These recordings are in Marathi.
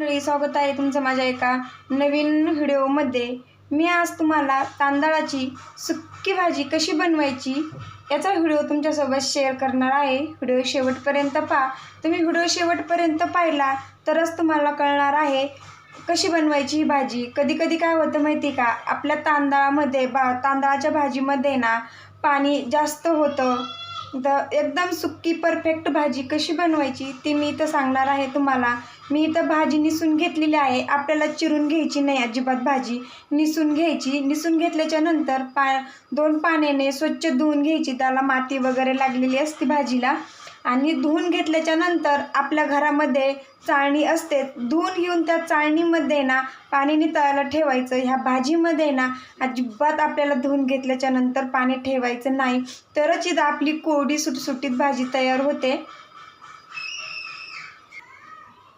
मंडळी, स्वागत आहे तुमचं माझ्या एका नवीन व्हिडिओमध्ये। मी आज तुम्हाला तांदळाची सुक्की भाजी कशी बनवायची याचा व्हिडिओ तुमच्यासोबत शेअर करणार आहे। व्हिडिओ शेवटपर्यंत पहा। तुम्ही व्हिडिओ शेवटपर्यंत पाहिला तरच तुम्हाला कळणार आहे कशी बनवायची ही भाजी। कधी कधी काय होतं माहिती का, आपल्या तांदळामध्ये तांदळाच्या भाजीमध्ये ना पाणी जास्त होतं। तर एकदम सुक्की परफेक्ट भाजी कशी बनवायची ती मी इथं सांगणार आहे तुम्हाला। मी इथं भाजी निसून घेतलेली आहे। आपल्याला चिरून घ्यायची नाही अजिबात, भाजी निसून घ्यायची। निसून घेतल्याच्या नंतर दोन पाण्याने स्वच्छ धुवून घ्यायची, त्याला माती वगैरे लागलेली असते भाजीला। आणि धुवून घेतल्याच्या नंतर आपल्या घरामध्ये चाळणी असते, धुवून घेऊन त्या चाळणीमध्ये ना पाणी नितळायला ठेवायचं। ह्या भाजीमध्ये ना अजिबात आपल्याला धुवून घेतल्याच्या नंतर पाणी ठेवायचं नाही, तरच इथं आपली कोरडी सुटसुटीत भाजी तयार होते।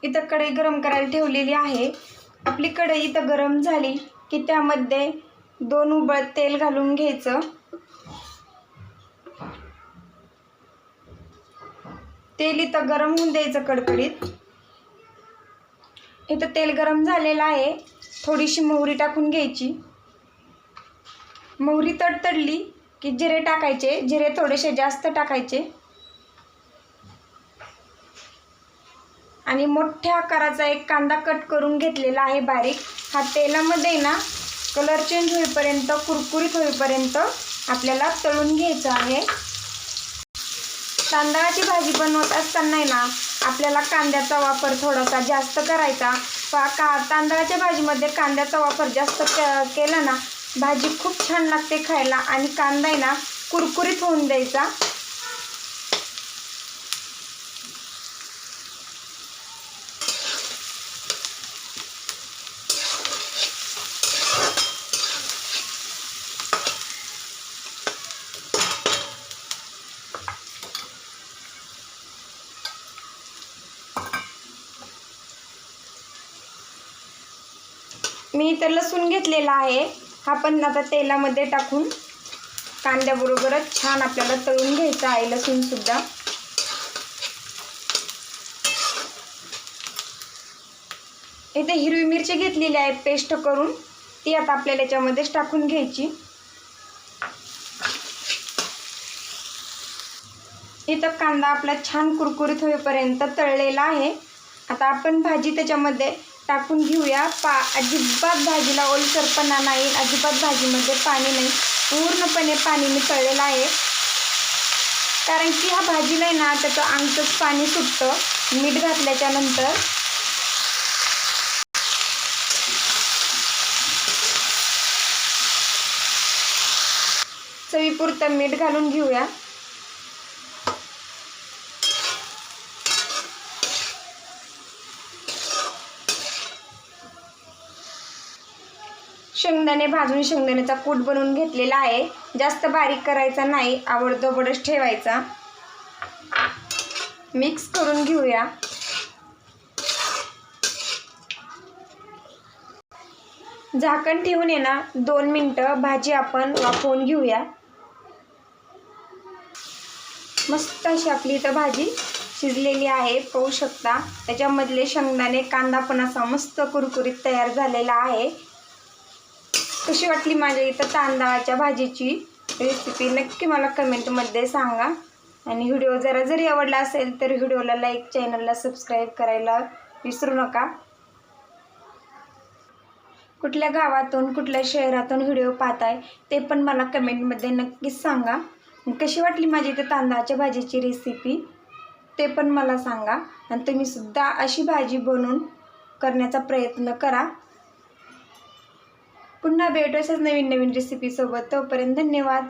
इथं कढई गरम करायला ठेवलेली आहे। आपली कढई इथं गरम झाली की त्यामध्ये 2 उबळ तेल घालून घ्यायचं। तेल इथं गरम होऊन द्यायचं कडकडीत। इथं तेल गरम झालेलं आहे, थोडीशी मोहरी टाकून घ्यायची। मोहरी तडतडली की जिरे टाकायचे, जिरे थोडेसे जास्त टाकायचे। आणि मोठ्या आकाराचा एक कांदा कट करून घेतलेला आहे बारीक। हा तेलामध्ये ना कलर चेंज होईपर्यंत, कुरकुरीत होईपर्यंत आपल्याला तळून घ्यायचं आहे। तांदळाची भाजी बनवत असताना ना आपल्याला कांद्याचा वापर थोडासा जास्त करायचा। तांदळाच्या भाजीमध्ये कांद्याचा वापर जास्त केला ना भाजी खूप छान लागते खायला। आणि कांदा आहे ना कुरकुरीत होऊन द्यायचा। मी इथं लसूण घेतलेला आहे, हा पण आता तेलामध्ये टाकून कांद्याबरोबरच छान आपल्याला तळून घ्यायचा आहे लसूण सुद्धा। इथे हिरवी मिरची घेतलेली आहे पेस्ट करून, ती आता आपल्याला याच्यामध्येच टाकून घ्यायची। इथं कांदा आपला छान कुरकुरीत होईपर्यंत तळलेला आहे। आता आपण भाजी त्याच्यामध्ये टाकून घेऊया। अजिबात भाजीला ओलसरपणा नाही, अजिबात भाजीमध्ये पाणी नाही, पूर्णपणे पाणी नितळलेलं आहे। कारण की ह्या भाजीला ना त्याचं अंगचंच पाणी सुटतं मीठ घातल्याच्या नंतर। चवीपुरतं मीठ घालून घेऊया। शेंगदाणे भाजून शेंगदाण्याचा कूट बनवून घेतलेला आहे, जास्त बारीक करायचा नाही, आवडतोबडच ठेवायचा। मिक्स करून घेऊया। झाकण ठेवून आहे ना 2 मिनिटं भाजी आपण वाफवून घेऊया। मस्त अशी आपली इथं भाजी शिजलेली आहे, पाहू शकता। त्याच्यामधले शेंगदाणे कांदा पण असा मस्त कुरकुरीत तयार झालेला आहे। कशी वाटली माझ्या इथं तांदळाच्या भाजीची रेसिपी नक्की मला कमेंटमध्ये सांगा। आणि व्हिडिओ जरी आवडला असेल तर व्हिडिओला लाईक, चॅनलला सबस्क्राईब करायला विसरू नका। कुठल्या गावातून, कुठल्या शहरातून व्हिडिओ पाहताय ते पण मला कमेंटमध्ये नक्कीच सांगा। कशी वाटली माझी इथं तांदळाच्या भाजीची रेसिपी ते पण मला सांगा। आणि तुम्ही सुद्धा अशी भाजी बनवून करण्याचा प्रयत्न करा। पुन्हा भेटू अशाच नवीन रेसिपी सोबत, तोपर्यंत धन्यवाद।